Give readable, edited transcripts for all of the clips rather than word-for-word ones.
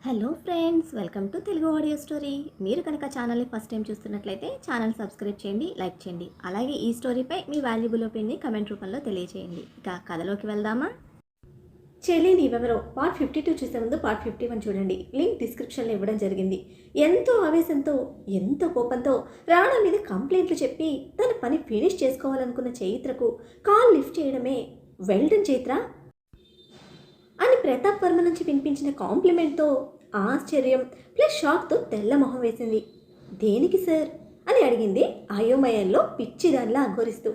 Hello friends, welcome to Telugu audio story. మీరు కనుక ఛానల్ని ఫస్ట్ టైం చూస్తున్నట్లయితే ఛానల్ సబ్స్క్రైబ్ చేయండి, లైక్ చేయండి. అలాగే ఈ స్టోరీపై మీ వాల్యుబుల్ ఒపీనియన్ని కమెంట్ రూపంలో తెలియజేయండి. ఇక కథలోకి వెళ్దామా? చెల్లి నీవెవరో పార్ట్ 52 చూసే ముందు పార్ట్ 51 చూడండి. లింక్ డిస్క్రిప్షన్లో ఇవ్వడం జరిగింది. ఎంతో ఆవేశంతో, ఎంతో కోపంతో రాణా మీద కంప్లైంట్లు చెప్పి తన పని ఫినిష్ చేసుకోవాలనుకున్న చైత్రకు కాల్ లిఫ్ట్ చేయడమే వెల్డన్ చైత్ర అని ప్రతాప్ వర్మ నుంచి వినిపించిన కాంప్లిమెంట్తో ఆశ్చర్యం ప్లస్ షాక్తో తెల్ల మొహం వేసింది. దేనికి సార్ అని అడిగింది అయోమయంలో పిచ్చిదానిలా అఘోరిస్తూ.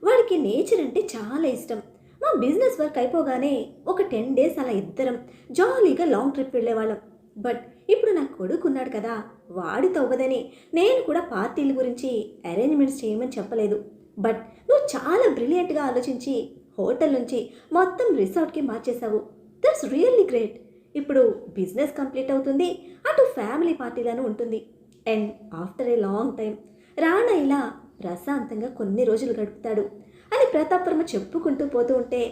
వాడికి నేచర్ అంటే చాలా ఇష్టం. మా బిజినెస్ వర్క్ అయిపోగానే ఒక 10 days అలా ఇద్దరం జాలీగా లాంగ్ ట్రిప్ వెళ్ళేవాళ్ళం. బట్ ఇప్పుడు నా కొడుకున్నాడు కదా, వాడితో అవ్వదని నేను కూడా పార్టీల గురించి అరేంజ్మెంట్స్ చేయమని చెప్పలేదు. బట్ నువ్వు చాలా బ్రిలియంట్గా ఆలోచించి హోటల్ నుంచి మొత్తం రిసార్ట్కి మార్చేశావు. That's really great. ఇప్పుడు బిజినెస్ కంప్లీట్ అవుతుంది, అటు ఫ్యామిలీ పార్టీలను ఉంటుంది. And after a long time Rana ఇలా ప్రశాంతంగా కొన్ని రోజులు గడుపుతాడు అని ప్రతాప్ వర్మ చెప్పుకుంటూ పోతూ ఉంటే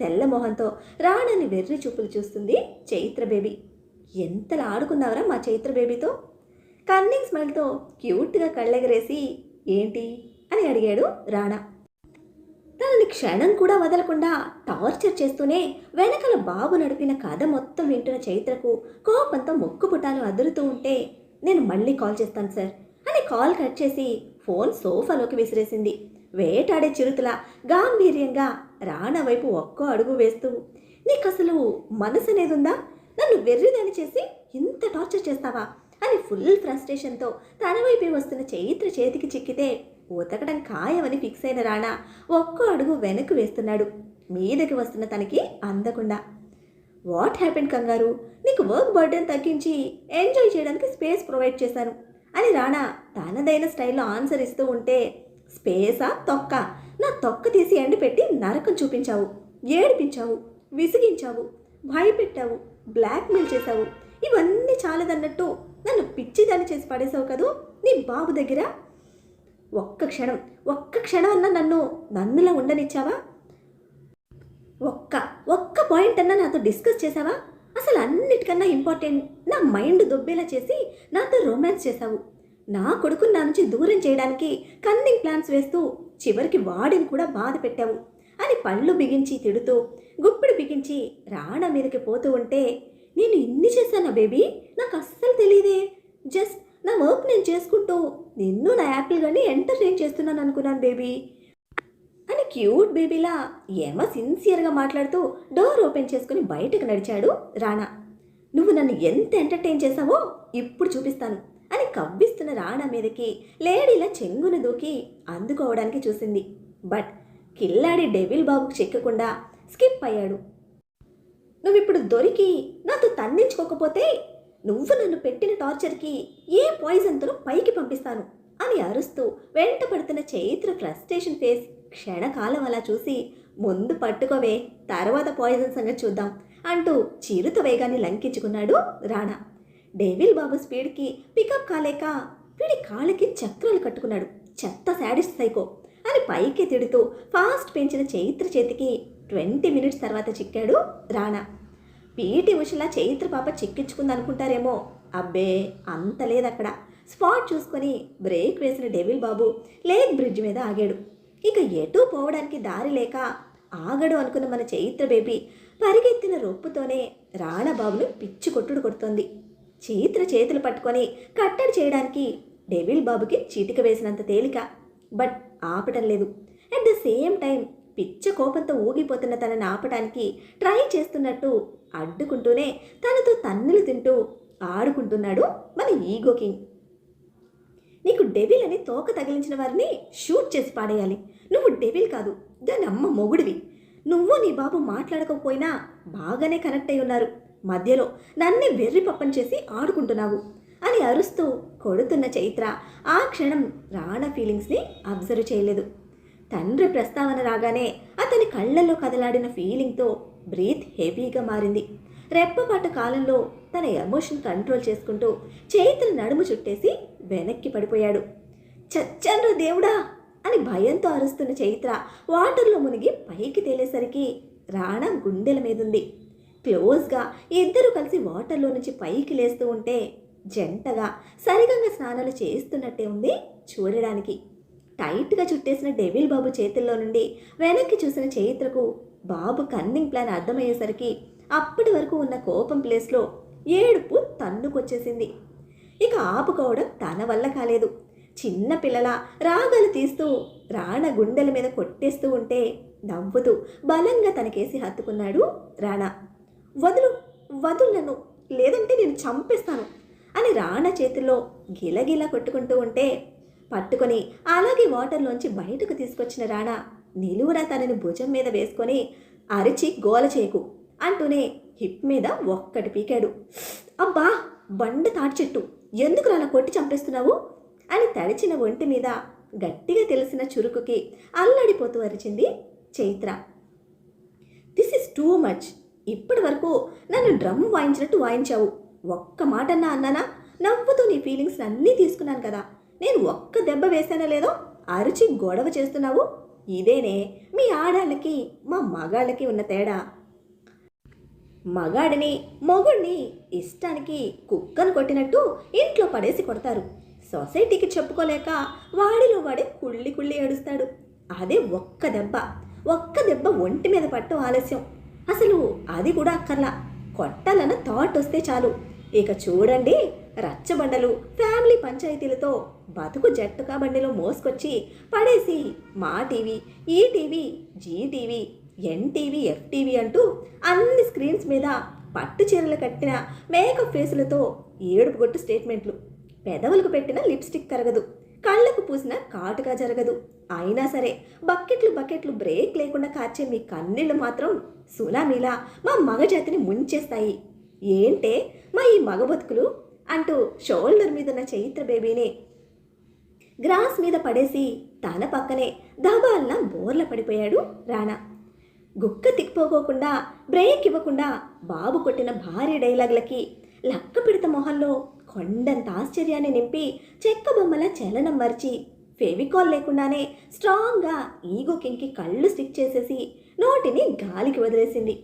తెల్ల మొహంతో రాణాని వెర్రి చూపులు చూస్తుంది చైత్ర బేబీ. ఎంతలా ఆడుకున్నావరా మా చైత్ర బేబీతో? కన్నింగ్ స్మైల్తో క్యూట్గా కళ్ళెగరేసి ఏంటి అని అడిగాడు రాణా. తనని క్షణం కూడా వదలకుండా టార్చర్ చేస్తూనే వెనకల బాబు నడిపిన కథ మొత్తం వింటున్న చైత్రకు కోపంతో ముక్కు పుటాలు అదురుతూ ఉంటే నేను మళ్ళీ కాల్ చేస్తాను సార్ అని కాల్ కట్ చేసి ఫోన్ సోఫాలోకి విసిరేసింది. వేటాడే చిరుతల గాంభీర్యంగా రాణా వైపు ఒక్కో అడుగు వేస్తూ, నీకు అసలు మనసు అనేది ఉందా? నన్ను వెర్రిదాని చేసి ఇంత టార్చర్ చేస్తావా అని ఫుల్ ఫ్రస్ట్రేషన్తో తన వైపే వస్తున్న చైత్ర చేతికి చిక్కితే ఉతకడం ఖాయమని ఫిక్స్ అయిన రాణా ఒక్కో అడుగు వెనక్కి వేస్తున్నాడు, మీదకి వస్తున్న తనకి అందకుండా. వాట్ హ్యాపెండ్ కంగారు? నీకు వర్క్ బర్డెన్ తగ్గించి ఎంజాయ్ చేయడానికి స్పేస్ ప్రొవైడ్ చేశాను అని రాణా తనదైన స్టైల్లో ఆన్సర్ ఇస్తూ ఉంటే, స్పేసా తొక్క? నా తొక్క తీసి ఎండపెట్టి నరకం చూపించావు, ఏడిపించావు, విసిగించావు, భయపెట్టావు, బ్లాక్మెయిల్ చేశావు. ఇవన్నీ చాలదన్నట్టు నన్ను పిచ్చిదాన్ని చేసి పడేశావు కదూ నీ బాబు దగ్గర. ఒక్క క్షణం అన్నా నన్నులా ఉండనిచ్చావా? ఒక్క పాయింట్ అన్నా నాతో డిస్కస్ చేసావా? అసలు అన్నిటికన్నా ఇంపార్టెంట్, నా మైండ్ దొబ్బేలా చేసి నాతో రొమాన్స్ చేశావు. నా కొడుకుని నా నుంచి దూరం చేయడానికి కన్నింగ్ ప్లాన్స్ వేస్తూ చివరికి వాడిని కూడా బాధ పెట్టావు అని పళ్ళు బిగించి తిడుతూ గుప్పిడి బిగించి రాణా మీదకి పోతూ ఉంటే, నేను ఇన్ని చేశానా బేబీ? నాకు అస్సలు తెలియదే. జస్ట్ నా వర్క్ నేను చేసుకుంటూ నిన్ను నా యాపిల్ గాని ఎంటర్టైన్ చేస్తున్నాను అనుకున్నాను బేబీ అని క్యూట్ బేబీలా ఏమో సిన్సియర్గా మాట్లాడుతూ డోర్ ఓపెన్ చేసుకుని బయటకు నడిచాడు రాణా. నువ్వు నన్ను ఎంత ఎంటర్టైన్ చేశావో ఇప్పుడు చూపిస్తాను అని కవ్విస్తున్న రాణా మీదకి లేడీలా చెంగును దూకి అందుకోవడానికి చూసింది. బట్ కిల్లాడి డెవిల్ బాబుకు చెక్కకుండా స్కిప్ అయ్యాడు. నువ్విప్పుడు దొరికి నాతో తన్నించుకోకపోతే నువ్వు నన్ను పెట్టిన టార్చర్కి ఏ పాయిజన్తో పైకి పంపిస్తాను అని అరుస్తూ వెంట పడుతున్న చైత్ర ఫ్రస్ట్రేషన్ ఫేస్ క్షణకాలం అలా చూసి, ముందు పట్టుకోవే, తర్వాత పాయిజన్ సంగతి చూద్దాం అంటూ చిరుత వేగాన్ని లంకించుకున్నాడు రాణా. డేవిల్ బాబు స్పీడ్కి పికప్ కాలేక వీడి కాళ్ళకి చక్రాలు కట్టుకున్నాడు. చెత్త శాడిస్ట్ సైకో అని పైకి తిడుతూ ఫాస్ట్ పెంచిన చైత్ర చేతికి 20 minutes తర్వాత చిక్కాడు రాణా. పీటీ ఉషలా చైత్ర పాప చిక్కించుకుందనుకుంటారేమో, అబ్బే అంత లేదక్కడ. స్పాట్ చూసుకొని బ్రేక్ వేసిన డెవిల్ బాబు లేక్ బ్రిడ్జ్ మీద ఆగాడు. ఇక ఎటూ పోవడానికి దారి లేక ఆగడు అనుకున్న మన చైత్ర బేబీ పరిగెత్తిన రొప్పుతోనే రాణా బాబును పిచ్చి కొట్టుడు కొడుతోంది. చైత్ర చేతులు పట్టుకొని కట్టడి చేయడానికి డెవిల్ బాబుకి చీటిక వేసినంత తేలిక. బట్ ఆపటం లేదు. అట్ ద సేమ్ టైం పిచ్చ కోపంతో ఊగిపోతున్న తనని ఆపటానికి ట్రై చేస్తున్నట్టు అడ్డుకుంటూనే తనతో తన్నులు తింటూ ఆడుకుంటున్నాడు మన ఈగో కింగ్. నీకు డెవిల్ అని తోక తగిలించిన వారిని షూట్ చేసి పాడేయాలి. నువ్వు డెవిల్ కాదు, దాని అమ్మ మొగుడివి. నువ్వు నీ బాబు మాట్లాడకపోయినా బాగానే కనెక్ట్ అయి ఉన్నారు. మధ్యలో నన్నే వెర్రి పప్పని చేసి ఆడుకుంటున్నావు అని అరుస్తూ కొడుతున్న చైత్ర ఆ క్షణం రాణా ఫీలింగ్స్ని అబ్జర్వ్ చేయలేదు. తండ్రి ప్రస్తావన రాగానే అతని కళ్ళల్లో కదలాడిన ఫీలింగ్తో బ్రీత్ హెవీగా మారింది. రెప్పపాటు కాలంలో తన ఎమోషన్ కంట్రోల్ చేసుకుంటూ చైత్ర నడుము చుట్టేసి వెనక్కి పడిపోయాడు. చచ్చాను దేవుడా అని భయంతో అరుస్తున్న చైత్ర వాటర్లో మునిగి పైకి తేలేసరికి రాణా గుండెల మీదుంది. క్లోజ్గా ఇద్దరు కలిసి వాటర్లో నుంచి పైకి లేస్తూ ఉంటే జంటగా సరిగంగా స్నానాలు చేస్తున్నట్టే ఉంది చూడడానికి. టైట్గా చుట్టేసిన డెవిల్ బాబు చేతుల్లో నుండి వెనక్కి చూసిన చైత్రకు బాబు కన్నింగ్ ప్లాన్ అర్థమయ్యేసరికి అప్పటి వరకు ఉన్న కోపం ప్లేస్లో ఏడుపు తన్నుకొచ్చేసింది. ఇక ఆపుకోవడం తన వల్ల కాలేదు. చిన్న పిల్లల రాగాలు తీస్తూ రాణా గుండెల మీద కొట్టేస్తూ ఉంటే నవ్వుతూ బలంగా తనకేసి హత్తుకున్నాడు రాణా. వదులు వదులు నన్ను, లేదంటే నేను చంపేస్తాను అని రాణా చేతుల్లో గిలగిలా కొట్టుకుంటూ ఉంటే పట్టుకొని అలాగే వాటర్లోంచి బయటకు తీసుకొచ్చిన రాణా నిలువురా తనని భుజం మీద వేసుకొని అరిచి గోల చేయకు అంటూనే హిప్ మీద ఒక్కటి పీకాడు. అబ్బా బండ తాటి చెట్టు, ఎందుకు అలా కొట్టి చంపేస్తున్నావు అని తడిచిన ఒంటి మీద గట్టిగా తెలిసిన చురుకుకి అల్లాడిపోతూ అరిచింది Chaitra. This is too much. ఇప్పటి వరకు నన్ను డ్రమ్ వాయించినట్టు వాయించావు. ఒక్క మాటన్నా అన్నానా? నవ్వుతూ నీ ఫీలింగ్స్ అన్నీ తీసుకున్నాను కదా. నేను ఒక్క దెబ్బ వేసానో లేదో అరిచి గొడవ చేస్తున్నావు. ఇదేనే మీ ఆడాళ్ళకి మా మగాళ్ళకి ఉన్న తేడా. మగాడిని మొగుడిని ఇష్టానికి కుక్కను కొట్టినట్టు ఇంట్లో పడేసి కొడతారు. సొసైటీకి చెప్పుకోలేక వాడిలో వాడే కుళ్ళి కుళ్ళి ఏడుస్తాడు. అదే ఒక్క దెబ్బ ఒంటి మీద పట్టం ఆలస్యం. అసలు అది కూడా అక్కర్లా, కొట్టాలన్న థాట్ వస్తే చాలు. ఇక చూడండి, రచ్చబండలు ఫ్యామిలీ పంచాయతీలతో బతుకు జట్టుకా బండిలో మోసుకొచ్చి పడేసి Maa TV, ETV, Zee TV, NTV, FTV అంటూ అన్ని స్క్రీన్స్ మీద పట్టు చీరలు కట్టిన మేకప్ ఫేసులతో ఏడుపు గొట్టు స్టేట్మెంట్లు. పెదవులకు పెట్టిన లిప్స్టిక్ కరగదు, కళ్ళకు పూసిన కాటుగా జరగదు. అయినా సరే బకెట్లు బ్రేక్ లేకుండా కార్చే మీ కన్నీళ్లు మాత్రం సునామీలా మా మగజాతిని ముంచేస్తాయి. ఏంటే మా ఈ మగ బతుకులు అంటూ షోల్డర్ మీద ఉన్న చైత్ర బేబీని గ్రాస్ మీద పడేసి తన పక్కనే దబాలన బోర్ల పడిపోయాడు రాణా. గుక్క తిక్కిపోకోకుండా బ్రేక్ ఇవ్వకుండా బాబు కొట్టిన భారీ డైలాగులకి లక్క పిడత మొహంలో కొండంత ఆశ్చర్యాన్ని నింపి చెక్క బొమ్మల చలనం మరిచి ఫెవికాల్ లేకుండానే స్ట్రాంగ్గా ఈగో కింగ్కి కళ్ళు స్టిక్ చేసేసి నోటిని గాలికి వదిలేసింది.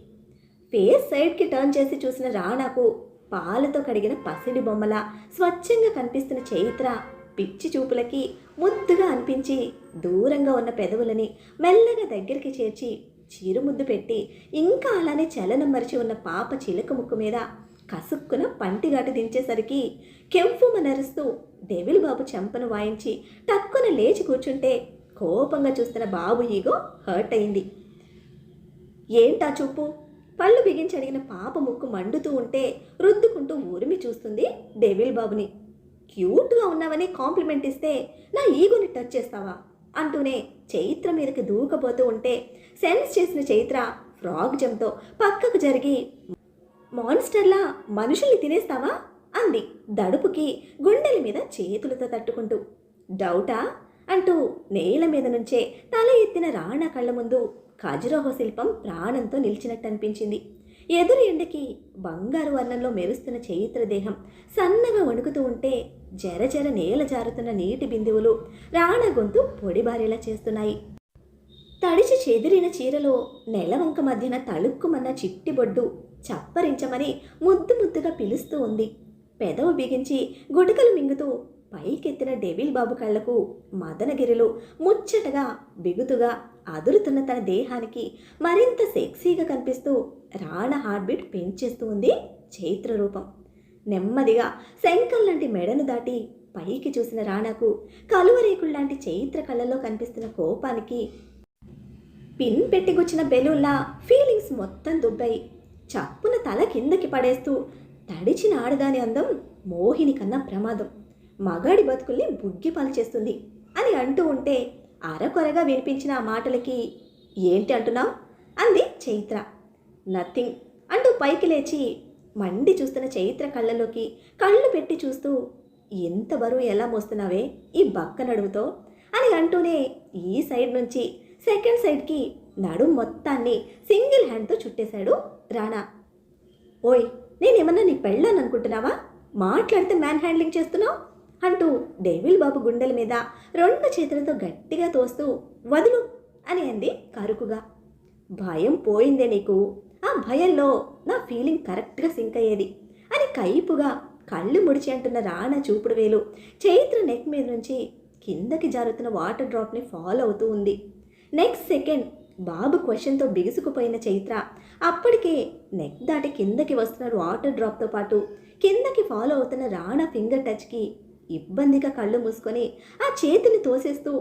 ఫేస్ సైడ్కి టర్న్ చేసి చూసిన రాణాకు పాలతో కడిగిన పసిడి బొమ్మల స్వచ్ఛంగా కనిపిస్తున్న చైత్ర పిచ్చి చూపులకి ముద్దుగా అనిపించి దూరంగా ఉన్న పెదవులని మెల్లగా దగ్గరికి చేర్చి చిరుముద్దు పెట్టి ఇంకా అలానే చలనం మరిచి ఉన్న పాప చిలక ముక్కు మీద కసుక్కున పంటిగాటు దించేసరికి కెవ్వుమ నరుస్తూ డెవిల్ బాబు చెంపను వాయించి టక్కున లేచి కూర్చుంటే కోపంగా చూస్తున్న బాబు ఈగో హర్ట్ అయింది. ఏంటా చూపు? పళ్ళు బిగించి అడిగిన పాప ముక్కు మండుతూ ఉంటే రుద్దుకుంటూ ఊరిమి చూస్తుంది డెవిల్ బాబుని. క్యూట్గా ఉన్నావని కాంప్లిమెంట్ ఇస్తే నా ఈగోని టచ్ చేస్తావా అంటూనే చైత్ర మీదకి దూకపోతూ ఉంటే సెన్స్ చేసిన చైత్ర ఫ్రాగ్ జంప్తో పక్కకు జరిగి మాన్స్టర్లా మనుషుల్ని తినేస్తావా అంది దడుపుకి గుండెల మీద చేతులతో తట్టుకుంటూ. డౌటా అంటూ నేల మీద నుంచే తల ఎత్తిన రాణా కళ్ళ ముందు ఖజురహో శిల్పం ప్రాణంతో నిలిచినట్టు అనిపించింది. ఎదురు ఎండకి బంగారు వర్ణంలో మెరుస్తున్న చైత్ర దేహం సన్నగా వణుకుతూ ఉంటే జర నేల జారుతున్న నీటి బిందువులు రాణా గొంతు పొడిబారేలా చేస్తున్నాయి. తడిచి చెదిరిన చీరలో నెలవంక మధ్యన తళుక్కుమన్న చిట్టి బొడ్డు చప్పరించమని ముద్దుగా పిలుస్తూ ఉంది. పెదవు బిగించి గుటకలు మింగుతూ పైకెత్తిన డెవిల్ బాబు కళ్లకు మదనగిరిలో ముచ్చటగా బిగుతుగా అదురుతున్న తన దేహానికి మరింత సెక్సీగా కనిపిస్తూ రాణా హార్ట్బీట్ పెంచేస్తూ ఉంది చైత్ర రూపం. నెమ్మదిగా శంఖంలాంటి మెడను దాటి పైకి చూసిన రాణాకు కలువరేకుల్లాంటి చైత్ర కళ్ళలో కనిపిస్తున్న కోపానికి పిన్ పెట్టిగుచ్చిన బెలూన్లా ఫీలింగ్స్ మొత్తం దుబ్బాయి. చప్పున తల కిందకి పడేస్తూ తడిచిన ఆడదాని అందం మోహిని కన్నా ప్రమాదం, మగాడి బతుకుల్ని బుగ్గిపాలు చేస్తుంది అని అంటూ ఉంటే అరకొరగా వినిపించిన ఆ మాటలకి ఏంటి అంటున్నావు అంది చైత్ర. నథింగ్ అంటూ పైకి లేచి మండి చూస్తున్న చైత్ర కళ్ళలోకి కళ్ళు పెట్టి చూస్తూ ఎంత బరువు ఎలా మోస్తున్నావే ఈ బక్క నడుముతో అని అంటూనే ఈ సైడ్ నుంచి సెకండ్ సైడ్కి నడుం మొత్తాన్ని సింగిల్ హ్యాండ్తో చుట్టేశాడు రాణా. ఓయ్ నేనేమన్నా నీ పెళ్ళాను అనుకుంటున్నావా? మాట్లాడితే మ్యాన్ హ్యాండ్లింగ్ చేస్తున్నావు అంటూ డెవిల్ బాబు గుండెల మీద 2 చేతులతో గట్టిగా తోస్తూ వదులు అని అంది కరుకుగా. భయం పోయిందే నీకు ఆ భయంలో నా ఫీలింగ్ కరెక్ట్గా సింక్ అయ్యేది అని కైపుగా కళ్ళు ముడిచి అంటున్న రాణా చూపుడు వేలు చైత్ర నెక్ మీద నుంచి కిందకి జారుతున్న వాటర్ డ్రాప్ని ఫాలో అవుతూ ఉంది. నెక్స్ట్ సెకండ్ బాబు క్వశ్చన్తో బిగుసుకుపోయిన చైత్ర అప్పటికే నెక్ దాటి కిందకి వస్తున్న వాటర్ డ్రాప్తో పాటు కిందకి ఫాలో అవుతున్న రాణా ఫింగర్ టచ్కి ఇబ్బందిగా కళ్ళు మూసుకొని ఆ చేతిని తోసేస్తూ,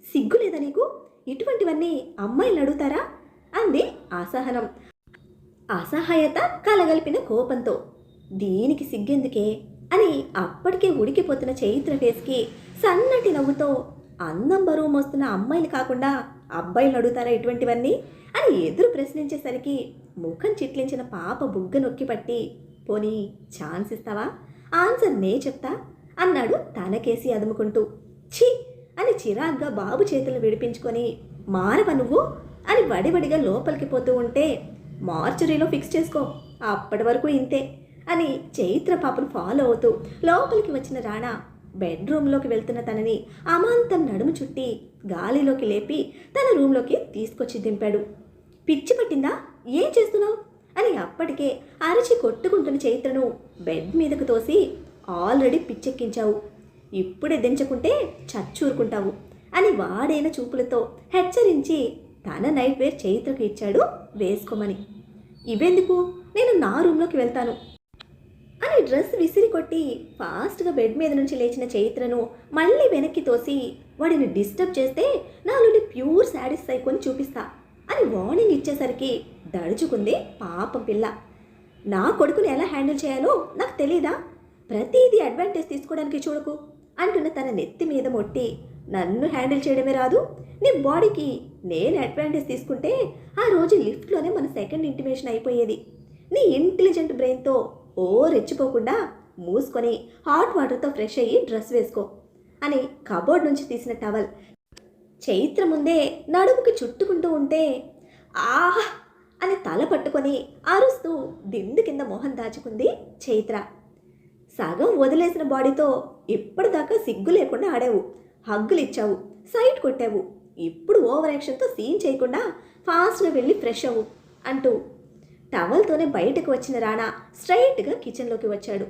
సిగ్గులేదా నీకు? ఇటువంటివన్నీ అమ్మాయిలు అడుగుతారా అంది అసహనం, అసహాయత కలగలిపిన కోపంతో. దీనికి సిగ్గెందుకే అని అప్పటికే ఉడికిపోతున్న చైత్ర ఫేస్కి సన్నటి నవ్వుతో, అందం బరువు మోస్తున్న అమ్మాయిలు కాకుండా అబ్బాయిలు అడుగుతారా ఇటువంటివన్నీ అని ఎదురు ప్రశ్నించేసరికి ముఖం చిట్లించిన పాప బుగ్గ నొక్కి పట్టి, పోనీ ఛాన్స్ ఇస్తావా? ఆన్సర్ నే చెప్తా అన్నాడు తనకేసి అదుముకుంటూ. ఛీ అని చిరాగ్గా బాబు చేతులు విడిపించుకొని, మారవ నువ్వు అని వడివడిగా లోపలికి పోతూ ఉంటే, మార్చురీలో ఫిక్స్ చేసుకో, అప్పటి వరకు ఇంతే అని చైత్ర పాపను ఫాలో అవుతూ లోపలికి వచ్చిన రాణా బెడ్రూమ్లోకి వెళ్తున్న తనని అమాంతం నడుము చుట్టి గాలిలోకి లేపి తన రూమ్లోకి తీసుకొచ్చి దింపాడు. పిచ్చి పట్టిందా? ఏం చేస్తున్నావు అని అప్పటికే అరిచి కొట్టుకుంటున్న చైత్రను బెడ్ మీదకు తోసి, ఆల్రెడీ పిచ్చెక్కించావు, ఇప్పుడే దించకుంటే చచ్చూరుకుంటావు అని వాడైన చూపులతో హెచ్చరించి తన నైట్ వేర్ చైత్రకు ఇచ్చాడు వేసుకోమని. ఇవెందుకు, నేను నా రూమ్లోకి వెళ్తాను అని డ్రెస్ విసిరి కొట్టి ఫాస్ట్గా బెడ్ మీద నుంచి లేచిన చైత్రను మళ్ళీ వెనక్కి తోసి, వాడిని డిస్టర్బ్ చేస్తే నాలోని ప్యూర్ సాటిస్ఫై కొని చూపిస్తా అని వార్నింగ్ ఇచ్చేసరికి దడుచుకుంది పాపం పిల్ల. నా కొడుకుని ఎలా హ్యాండిల్ చేయాలో నాకు తెలీదా? ప్రతిదీ అడ్వాంటేజ్ తీసుకోవడానికి చూడకు అంటున్న తన నెత్తి మీద మొట్టి, నన్ను హ్యాండిల్ చేయడమే రాదు, నీ బాడీకి నేను అడ్వాంటేజ్ తీసుకుంటే ఆ రోజు లిఫ్ట్లోనే మన సెకండ్ ఇంటిమేషన్ అయిపోయేది. నీ ఇంటెలిజెంట్ బ్రెయిన్తో ఓ రెచ్చిపోకుండా మూసుకొని హాట్ వాటర్తో ఫ్రెష్ అయ్యి డ్రెస్ వేసుకో అని కబోర్డ్ నుంచి తీసిన టవల్ చైత్ర ముందే నడుముకి చుట్టుకుంటూ ఉంటే, ఆహ్ అని తల పట్టుకొని అరుస్తూ దిండు కింద మొహం దాచుకుంది చైత్ర. సగం వదిలేసిన బాడీతో ఇప్పటిదాకా సిగ్గు లేకుండా ఆడావు, హగ్గులు ఇచ్చావు, సైట్ కొట్టావు, ఇప్పుడు ఓవర్ యాక్షన్తో సీన్ చేయకుండా ఫాస్ట్గా వెళ్ళి ఫ్రెష్ అవ్వు అంటూ టవల్తోనే బయటకు వచ్చిన రాణా స్ట్రైట్గా కిచెన్లోకి వచ్చాడు.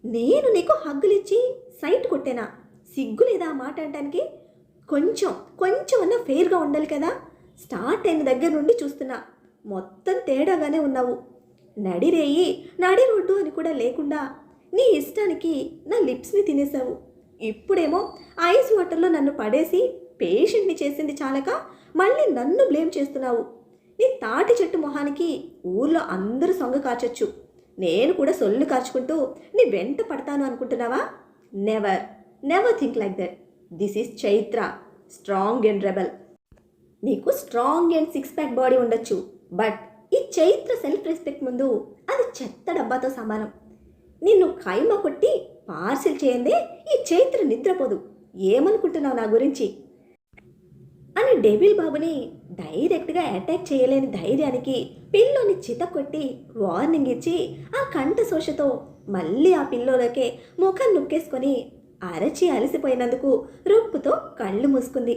నేను నీకు హగ్గులిచ్చి సైట్ కొట్టేనా? సిగ్గు లేదా ఆ మాట అనడానికి? కొంచెం అన్నా ఫెయిర్గా ఉండాలి కదా. స్టార్ట్ అయిన దగ్గర నుండి చూస్తున్నా, మొత్తం తేడాగానే ఉన్నావు. నడిరేయి నడి రోడ్డు అని కూడా లేకుండా నీ ఇష్టానికి నా లిప్స్ని తినేసావు. ఇప్పుడేమో ఐస్ వాటర్లో నన్ను పడేసి పేషెంట్ని చేసింది చాలక మళ్ళీ నన్ను బ్లేమ్ చేస్తున్నావు. నీ తాటి చెట్టు మొహానికి ఊర్లో అందరూ సొంగ కార్చొచ్చు, నేను కూడా సొల్లు కార్చుకుంటూ నీ వెంట పడతాను అనుకుంటున్నావా? Never think like that. This is Chaitra, strong and rebel. నీకు strong and six pack body ఉండొచ్చు, బట్ ఈ చైత్ర సెల్ఫ్ రెస్పెక్ట్ ముందు అది చెత్త డబ్బాతో సమానం. నిన్ను ఖైమా కొట్టి పార్సిల్ చేయందే ఈ చైత్ర నిద్రపోదు. ఏమనుకుంటున్నావు నా గురించి అని డెవిల్ బాబుని డైరెక్ట్గా అటాక్ చేయలేని ధైర్యానికి పిల్లోని చితకొట్టి వార్నింగ్ ఇచ్చి ఆ కంఠ శోషతో మళ్ళీ ఆ పిల్లోలకే ముఖం నొక్కేసుకొని అరచి అలసిపోయినందుకు రొప్పుతో కళ్ళు మూసుకుంది.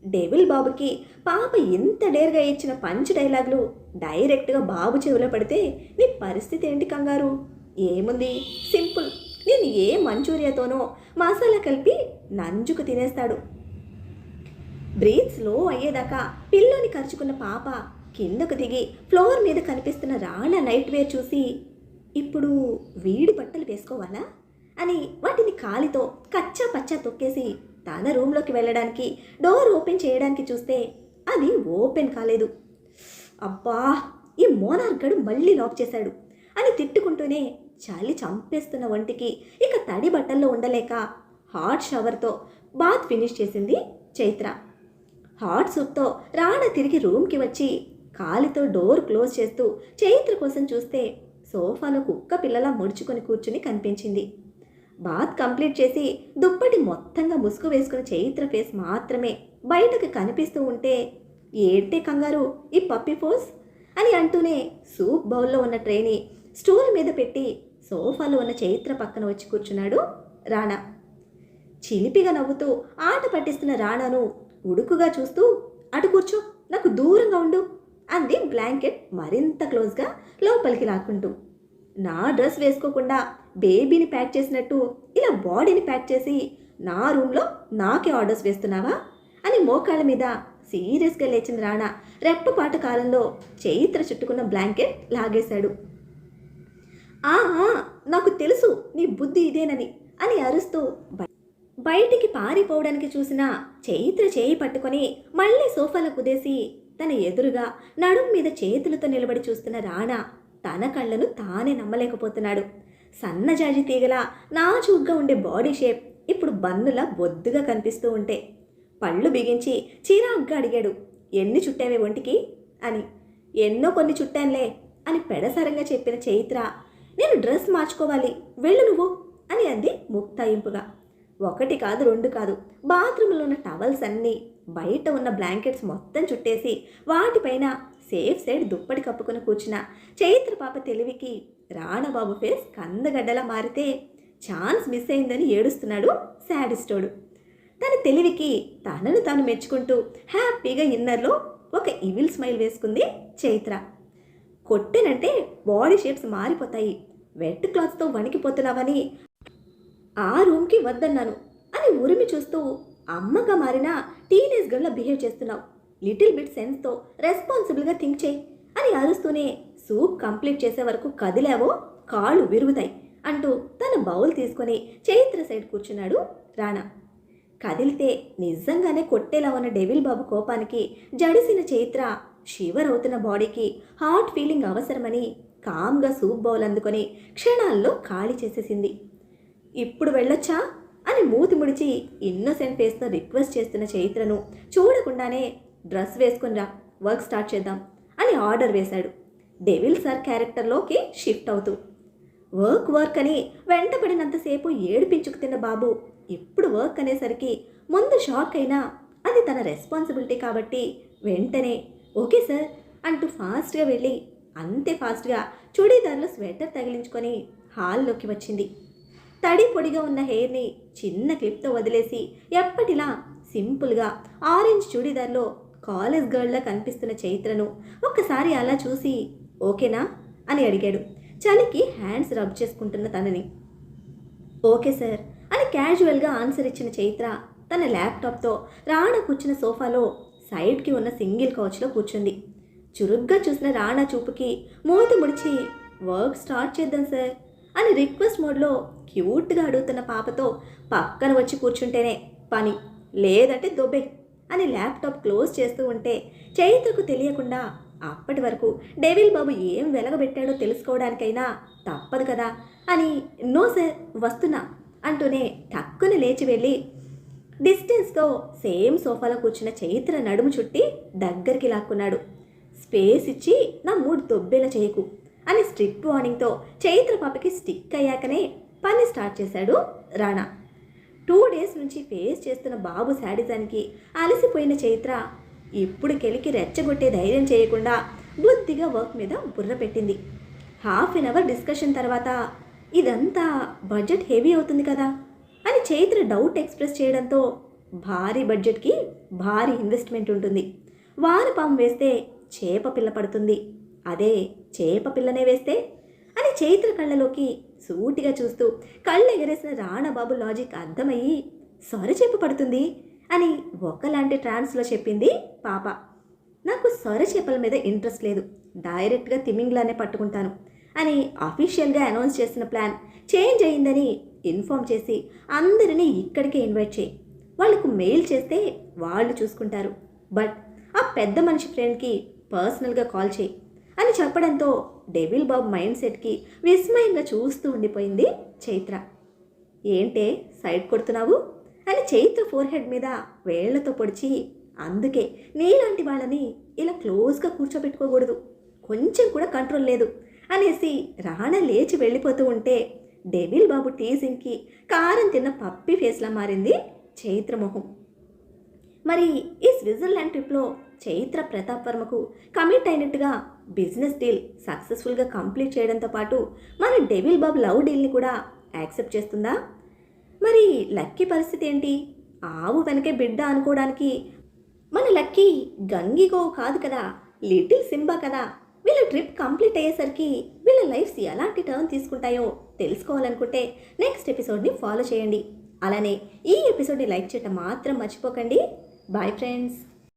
డెవిల్ బాబుకి పాప ఎంత డేర్గా ఇచ్చిన పంచ్ డైలాగులు డైరెక్ట్గా బాబు చెవిలో పడితే నీ పరిస్థితి ఏంటి కంగారు? ఏముంది, సింపుల్. నేను ఏ మంచూరియాతోనో మసాలా కలిపి నంజుకు తినేస్తాడు. బ్రీత్ స్లో అయ్యేదాకా పిల్లోని ఖర్చుకున్న పాప కిందకు దిగి ఫ్లోర్ మీద కనిపిస్తున్న రాణా నైట్ వేర్ చూసి, ఇప్పుడు వీడి బట్టలు వేసుకోవాలా అని వాటిని కాలితో కచ్చా పచ్చా తొక్కేసి తన రూమ్లోకి వెళ్ళడానికి డోర్ ఓపెన్ చేయడానికి చూస్తే అది ఓపెన్ కాలేదు. అబ్బా, ఈ మోనార్క్ గడు మళ్ళీ లాక్ చేశాడు అని తిట్టుకుంటూనే చలి చంపేస్తున్న ఒంటికి ఇక తడి బట్టల్లో ఉండలేక హాట్ షవర్తో బాత్ ఫినిష్ చేసింది చైత్ర. హాట్ సూప్తో రాణా తిరిగి రూమ్కి వచ్చి కాలితో డోర్ క్లోజ్ చేస్తూ చైత్ర కోసం చూస్తే సోఫాలో కుక్క పిల్లలా ముడుచుకొని కూర్చుని కనిపించింది. బాత్ కంప్లీట్ చేసి దుప్పటి మొత్తంగా ముసుగు వేసుకున్న చైత్ర ఫేస్ మాత్రమే బయటకు కనిపిస్తూ ఉంటే, ఏంటే కంగారు ఈ పప్పి ఫోస్ అని అంటూనే సూప్ బౌల్లో ఉన్న ట్రేని స్టూల్ మీద పెట్టి సోఫాలో ఉన్న చైత్ర పక్కన వచ్చి కూర్చున్నాడు రాణా. చిలిపిగా నవ్వుతూ ఆట పట్టిస్తున్న రాణాను ఉడుకుగా చూస్తూ, అటు కూర్చో, నాకు దూరంగా ఉండు అంది బ్లాంకెట్ మరింత క్లోజ్గా లోపలికి లాక్కుంటూ. నా డ్రెస్ వేసుకోకుండా బేబీని ప్యాక్ చేసినట్టు ఇలా బాడీని ప్యాక్ చేసి నా రూమ్లో నాకే ఆర్డర్స్ వేస్తున్నావా అని మోకాళ్ళ మీద సీరియస్గా లేచిన రాణా రెప్పపాటు కాలంలో చైత్ర చుట్టుకున్న బ్లాంకెట్ లాగేశాడు. ఆ నాకు తెలుసు నీ బుద్ధి ఇదేనని అని అరుస్తూ బయటికి పారిపోవడానికి చూసిన చైత్ర చేయి పట్టుకొని మళ్ళీ సోఫాలో కుదేసి తన ఎదురుగా నడుం మీద చేతులతో నిలబడి చూస్తున్న రాణా తన కళ్ళను తానే నమ్మలేకపోతున్నాడు. సన్నజాజి తీగలా నాజూగ్గా ఉండే బాడీ షేప్ ఇప్పుడు బన్నులా బొద్దుగా కనిపిస్తూ ఉంటే పళ్ళు బిగించి చిరాగ్గా అడిగాడు, ఎన్ని చుట్టావే ఒంటికి అని. ఎన్నో కొన్ని చుట్టానులే అని పెడసరంగా చెప్పిన చైత్ర, నేను డ్రెస్ మార్చుకోవాలి, వెళ్ళు నువ్వు అని అంది ముక్తాయింపుగా. ఒకటి కాదు రెండు కాదు, బాత్రూంలో ఉన్న టవల్స్ అన్నీ బయట ఉన్న బ్లాంకెట్స్ మొత్తం చుట్టేసి వాటిపైన సేఫ్ సైడ్ దుప్పటి కప్పుకొని కూర్చున్న చైత్ర పాప తెలివికి రాణబాబు ఫేస్ కందగడ్డలా మారితే ఛాన్స్ మిస్ అయిందని ఏడుస్తున్నాడు శాడిస్టోడు. తన తెలివికి తనను తాను మెచ్చుకుంటూ హ్యాపీగా ఇన్నర్లో ఒక ఇవిల్ స్మైల్ వేసుకుంది చైత్ర. కొట్టెనంటే బాడీ షేప్స్ మారిపోతాయి, వెట్ క్లాత్స్తో వణికిపోతున్నావని ఆ రూమ్కి వద్దన్నాను అని ఉరిమి చూస్తూ అమ్మగా మారిన టీనేజ్ గర్ల్లా బిహేవ్ చేస్తున్నావు, లిటిల్ బిట్ సెన్స్తో రెస్పాన్సిబుల్గా థింక్ చేయి అని అరుస్తూనే సూప్ కంప్లీట్ చేసే వరకు కదిలావో కాళ్ళు విరుగుతాయి అంటూ తన బౌల్ తీసుకొని చైత్ర సైడ్ కూర్చున్నాడు రాణా. కదిలితే నిజంగానే కొట్టేలా ఉన్న డెవిల్ బాబు కోపానికి జడిసిన చైత్ర షివర్ అవుతున్న బాడీకి హాట్ ఫీలింగ్ అవసరమని కామ్గా సూప్ బౌల్ అందుకొని క్షణాల్లో ఖాళీ చేసేసింది. ఇప్పుడు వెళ్ళొచ్చా అని మూతి ముడిచి ఇన్నోసెంట్ ఫేస్తో రిక్వెస్ట్ చేస్తున్న చైత్రను చూడకుండానే డ్రెస్ వేసుకునిరా, వర్క్ స్టార్ట్ చేద్దాం అని ఆర్డర్ వేశాడు డెవిల్ సార్ క్యారెక్టర్లోకి షిఫ్ట్ అవుతూ. వర్క్ అని వెంటపడినంతసేపు ఏడిపించుకు తిన్న బాబు ఇప్పుడు వర్క్ అనేసరికి ముందు షాక్ అయినా అది తన రెస్పాన్సిబిలిటీ కాబట్టి వెంటనే ఓకే సార్ అంటూ ఫాస్ట్గా వెళ్ళి అంతే ఫాస్ట్గా చుడీదార్లో స్వెటర్ తగిలించుకొని హాల్లోకి వచ్చింది. తడి పొడిగా ఉన్న హెయిర్ని చిన్న క్లిప్తో వదిలేసి ఎప్పటిలా సింపుల్గా ఆరెంజ్ చుడీదార్లో కాలేజ్ గర్ల్లా కనిపిస్తున్న చైత్రను ఒక్కసారి అలా చూసి ఓకేనా అని అడిగాడు చలికి హ్యాండ్స్ రబ్ చేసుకుంటున్న తనని. ఓకే సార్ అని క్యాజువల్గా ఆన్సర్ ఇచ్చిన చైత్ర తన ల్యాప్టాప్తో రాణా కూర్చున్న సోఫాలో సైడ్కి ఉన్న సింగిల్ కౌచ్లో కూర్చుంది. చురుగ్గా చూసిన రాణా చూపుకి మూతి ముడిచి వర్క్ స్టార్ట్ చేద్దాం సార్ అని రిక్వెస్ట్ మోడ్లో క్యూట్గా అడుగుతున్న పాపతో పక్కన వచ్చి కూర్చుంటేనే పని, లేదంటే దొబ్బే అని ల్యాప్టాప్ క్లోజ్ చేస్తూ ఉంటే చైత్రకు తెలియకుండా అప్పటి వరకు డెవిల్ బాబు ఏం వెలగబెట్టాడో తెలుసుకోవడానికైనా తప్పదు కదా అని నో సార్ వస్తున్నా అంటూనే టక్కున లేచి వెళ్ళి డిస్టెన్స్తో సేమ్ సోఫాలో కూర్చున్న చైత్ర నడుము చుట్టి దగ్గరికి లాక్కున్నాడు. స్పేస్ ఇచ్చి నా మూడు దొబ్బేలా చేయకు అని స్ట్రిక్ట్ వార్నింగ్తో చైత్ర పాపకి స్టిక్ అయ్యాకనే పని స్టార్ట్ చేశాడు రాణా. 2 డేస్ నుంచి ఫేస్ చేస్తున్న బాబు శాడిజానికి అలసిపోయిన చైత్ర ఇప్పుడు కెలికి రెచ్చగొట్టే ధైర్యం చేయకుండా బుద్ధిగా వర్క్ మీద బుర్ర పెట్టింది. హాఫ్ అన్ అవర్ డిస్కషన్ తర్వాత ఇదంతా బడ్జెట్ హెవీ అవుతుంది కదా అని చైత్ర డౌట్ ఎక్స్ప్రెస్ చేయడంతో భారీ బడ్జెట్కి భారీ ఇన్వెస్ట్మెంట్ ఉంటుంది, వానపాము వేస్తే చేప పిల్ల పడుతుంది, అదే చేప పిల్లనే వేస్తే అని చైత్ర కళ్ళలోకి సూటిగా చూస్తూ కళ్ళు ఎగరేసిన రాణాబాబు లాజిక్ అర్థమయ్యి సొర చేప పడుతుంది అని ఒకలాంటి ట్రాన్స్లో చెప్పింది పాప. నాకు సొర చేపల మీద ఇంట్రెస్ట్ లేదు, డైరెక్ట్గా తిమింగ్లానే పట్టుకుంటాను అని అఫీషియల్గా అనౌన్స్ చేసిన ప్లాన్ చేంజ్ అయ్యిందని ఇన్ఫామ్ చేసి అందరినీ ఇక్కడికే ఇన్వైట్ చేయి, వాళ్ళకు మెయిల్ చేస్తే వాళ్ళు చూసుకుంటారు, బట్ ఆ పెద్ద మనిషి ఫ్రెండ్కి పర్సనల్గా కాల్ చేయి అని చెప్పడంతో డెవిల్ బాబు మైండ్ సెట్కి విస్మయంగా చూస్తూ ఉండిపోయింది చైత్ర. ఏంటే సైడ్ కొడుతున్నావు అని చైత్ర ఫోర్హెడ్ మీద వేళ్లతో పొడిచి, అందుకే నీలాంటి వాళ్ళని ఇలా క్లోజ్గా కూర్చోబెట్టుకోకూడదు, కొంచెం కూడా కంట్రోల్ లేదు అనేసి రాణా లేచి వెళ్ళిపోతూ ఉంటే డెవిల్ బాబు టీజింగ్కి కారం తిన్న పప్పి ఫేస్లా మారింది చైత్ర మొహం. మరి ఈ స్విట్జర్లాండ్ ట్రిప్లో చైత్ర ప్రతాప్ వర్మకు కమిట్ అయినట్టుగా బిజినెస్ డీల్ సక్సెస్ఫుల్గా కంప్లీట్ చేయడంతో పాటు మన డెవిల్ బాబు లవ్ డీల్ని కూడా యాక్సెప్ట్ చేస్తుందా? మరి లక్కీ పరిస్థితి ఏంటి? ఆవు వెనకే బిడ్డ అనుకోవడానికి మన లక్కీ గంగిగో కాదు కదా, లిటిల్ సింబా కదా. వీళ్ళ ట్రిప్ కంప్లీట్ అయ్యేసరికి వీళ్ళ లైఫ్స్ ఎలాంటి టర్న్ తీసుకుంటాయో తెలుసుకోవాలనుకుంటే నెక్స్ట్ ఎపిసోడ్ని ఫాలో చేయండి. అలానే ఈ ఎపిసోడ్ని లైక్ చేయటం మాత్రం మర్చిపోకండి. Bye friends.